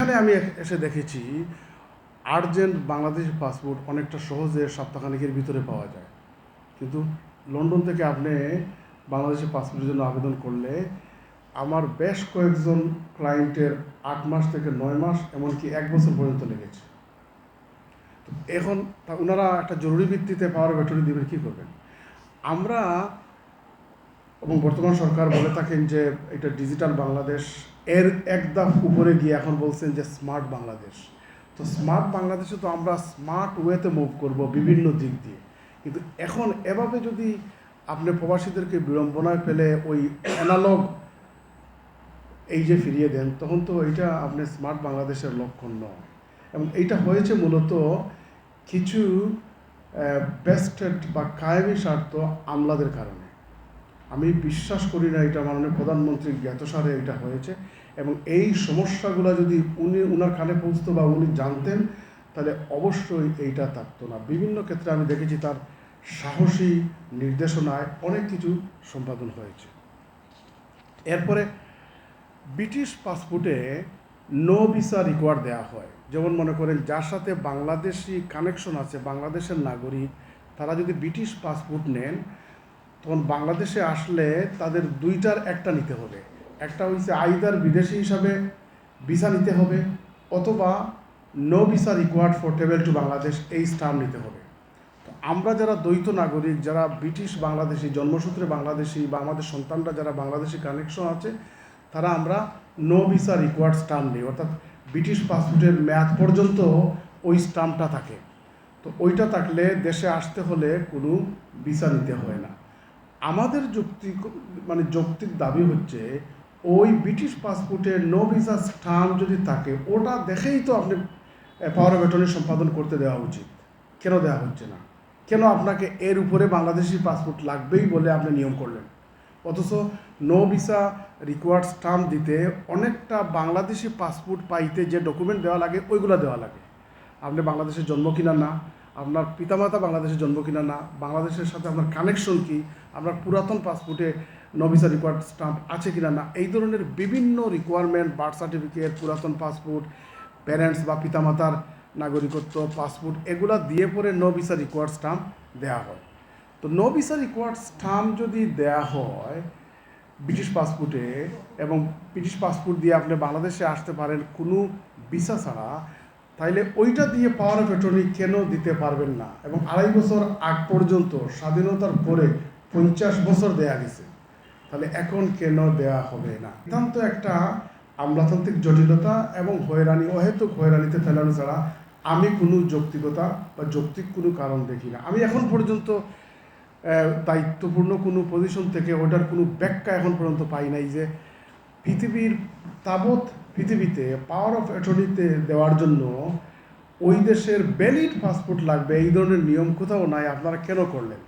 এখানে আমি এসে দেখেছি আর্জেন্ট বাংলাদেশি পাসপোর্ট অনেকটা সহজে সপ্তাহখানেকের ভিতরে পাওয়া যায়, কিন্তু লন্ডন থেকে আপনি বাংলাদেশি পাসপোর্টের জন্য আবেদন করলে আমার বেশ কয়েকজন ক্লায়েন্টের 8 মাস থেকে 9 মাস এমনকি 1 বছর পর্যন্ত লেগেছে। তো এখন ওনারা একটা জরুরি ভিত্তিতে পাওয়ার অফ অ্যাটর্নি দেবেন, কী করবেন? আমরা এবং বর্তমান সরকার বলে থাকেন যে এটা ডিজিটাল বাংলাদেশ, এর এক ধাপ উপরে গিয়ে এখন বলছেন যে স্মার্ট বাংলাদেশ। তো স্মার্ট বাংলাদেশে তো আমরা স্মার্ট ওয়েতে মুভ করব বিভিন্ন দিক দিয়ে, কিন্তু এখন এভাবে যদি আপনি প্রবাসীদেরকে বিড়ম্বনায় ফেলে ওই অ্যানালগ এই যে ফিরিয়ে দেন, তখন তো এইটা আপনি স্মার্ট বাংলাদেশের লক্ষণ নয়। এবং এইটা হয়েছে মূলত কিছু বেস্টেড বা কায়েমি স্বার্থ আমলাদের কারণে। আমি বিশ্বাস করি না এটা মাননীয় প্রধানমন্ত্রীর জ্ঞাতসারে এটা হয়েছে, এবং এই সমস্যাগুলো যদি উনার কানে পৌঁছতো বা উনি জানতেন, তাহলে অবশ্যই এইটা থাকতো না। বিভিন্ন ক্ষেত্রে আমি দেখেছি তার সাহসী নির্দেশনায় অনেক কিছু সম্পাদন হয়েছে। এরপরে ব্রিটিশ পাসপোর্টে নো ভিসা রিকোয়ার্ড দেওয়া হয়। যেমন মনে করেন যার সাথে বাংলাদেশি কানেকশন আছে, বাংলাদেশের নাগরিক, তারা যদি ব্রিটিশ পাসপোর্ট নেন, তখন বাংলাদেশে আসলে তাদের দুইটার একটা নিতে হবে। একটা হচ্ছে আইদার বিদেশি হিসাবে ভিসা নিতে হবে, অথবা no visa required for travel to Bangladesh, এই স্টাম্প নিতে হবে। তো আমরা যারা দ্বৈত নাগরিক, যারা ব্রিটিশ বাংলাদেশি, জন্মসূত্রে বাংলাদেশি, বা আমাদের সন্তানরা যারা বাংলাদেশি কানেকশন আছে, তারা আমরা নো ভিসা রিকোয়ার্ড স্টাম্প নিই, অর্থাৎ ব্রিটিশ পাসপোর্টের মেয়াদ পর্যন্ত ওই স্টাম্পটা থাকে। তো ওইটা থাকলে দেশে আসতে হলে কোনো ভিসা নিতে হয় না। আমাদের যৌক্তিক দাবি হচ্ছে ওই ব্রিটিশ পাসপোর্টে নো ভিসা স্টাম্প যদি থাকে, ওটা দেখেই তো আপনি পাওয়ার অফ অ্যাটর্নি সম্পাদন করতে দেওয়া উচিত। কেন দেওয়া হচ্ছে না? কেন আপনাকে এর উপরে বাংলাদেশি পাসপোর্ট লাগবেই বলে আপনি নিয়ম করলেন? অথচ নো ভিসা রিকোয়ার্ড স্টাম্প দিতে অনেকটা বাংলাদেশি পাসপোর্ট পাইতে যে ডকুমেন্ট দেওয়া লাগে ওইগুলো দেওয়া লাগে। আপনি বাংলাদেশের জন্ম কিনা না, আপনার পিতামাতা বাংলাদেশের জন্ম কিনা না, বাংলাদেশের সাথে আপনার কানেকশন কি, আপনার পুরাতন পাসপোর্টে নো ভিসা রিকোয়ার্ড স্টাম্প আছে কিনা না, এই ধরনের বিভিন্ন রিকোয়ারমেন্ট, বার্থ সার্টিফিকেট, পুরাতন পাসপোর্ট, প্যারেন্টস বা পিতামাতার নাগরিকত্ব, পাসপোর্ট, এগুলা দিয়ে পরে নো ভিসা রিকোয়ার্ড স্টাম্প দেওয়া হয়। তো নো ভিসা রিকোয়ার্ড স্টাম্প যদি দেয়া হয় ব্রিটিশ পাসপোর্টে, এবং ব্রিটিশ পাসপোর্ট দিয়ে আপনি বাংলাদেশে আসতে পারেন কোনো ভিসা ছাড়া, তাইলে ওইটা দিয়ে পাওয়ার অফ অ্যাটর্নি কেন দিতে পারবেন না? এবং 2.5 বছর আগ পর্যন্ত, স্বাধীনতার পরে 50 বছর দেয়া গেছে, তাহলে এখন কেন দেয়া হবে না? নিতান্ত একটা আমলাতান্ত্রিক জটিলতা এবং হয়রানি, অহেতুক হয়রানিতে ফেলানো ছাড়া আমি কোনো যৌক্তিকতা বা যৌক্তিক কোনো কারণ দেখি না। আমি এখন পর্যন্ত দায়িত্বপূর্ণ কোনো পজিশন থেকে ওটার কোনো ব্যাখ্যা এখন পর্যন্ত পাই নাই যে পৃথিবীতে পাওয়ার অফ অ্যাটর্নিতে দেওয়ার জন্য ওই দেশের ভ্যালিড পাসপোর্ট লাগবে, এই ধরনের নিয়ম কোথাও নাই। আপনারা কেন করলেন?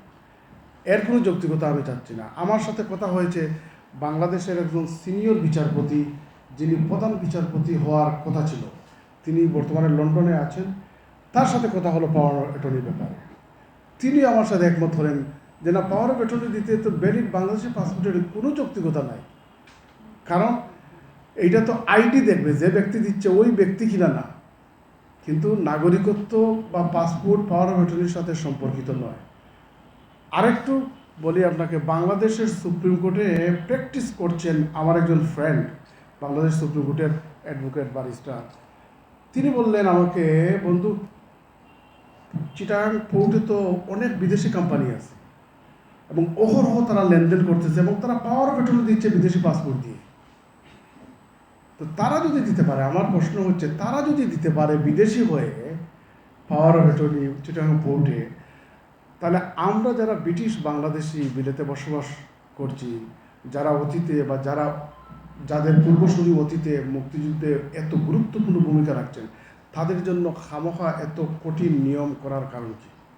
এর কোনো যৌক্তিকতা আমি চাচ্ছি না। আমার সাথে কথা হয়েছে বাংলাদেশের একজন সিনিয়র বিচারপতি, যিনি প্রধান বিচারপতি হওয়ার কথা ছিল, তিনি বর্তমানে লন্ডনে আছেন। তার সাথে কথা হলো পাওয়ার অফ অ্যাটর্নির ব্যাপারে। তিনি আমার সাথে একমত হলেন যে না, পাওয়ার অফ অ্যাটর্নি দিতে তো ভ্যালিড বাংলাদেশি পাসপোর্টের কোনো যৌক্তিকতা নাই, কারণ এইটা তো আইডি দেখবে যে ব্যক্তি দিচ্ছে ওই ব্যক্তি কিনা না, কিন্তু নাগরিকত্ব বা পাসপোর্ট পাওয়ার অফ অ্যাটর্নির সাথে সম্পর্কিত নয়। আরেকটু বলি আপনাকে, বাংলাদেশের সুপ্রিম কোর্টে প্র্যাকটিস করছেন আমার একজন ফ্রেন্ড, বাংলাদেশ সুপ্রিম কোর্টের অ্যাডভোকেট ব্যারিস্টার। তিনি বললেন আমাকে, বন্ধু, চিটাগাং পোর্টে তো অনেক বিদেশি কোম্পানি আছে এবং অহরহ তারা লেনদেন করতেছে, এবং তারা পাওয়ার অফ অ্যাটর্নি দিচ্ছে বিদেশি পাসপোর্ট দিয়ে। তো তারা যদি দিতে পারে, আমার প্রশ্ন হচ্ছে, তারা যদি দিতে পারে বিদেশি হয়ে পাওয়ার অফ অ্যাটর্নি চিটাগাং পোর্টে, তাহলে আমরা যারা ব্রিটিশ বাংলাদেশি বিলেতে বসবাস করছি, যারা অতীতে বা যাদের পূর্বসূরি অতীতে মুক্তিযুদ্ধে এত গুরুত্বপূর্ণ ভূমিকা রাখছেন, তাদের জন্য খামোখা এত কঠিন নিয়ম করার কারণ কি?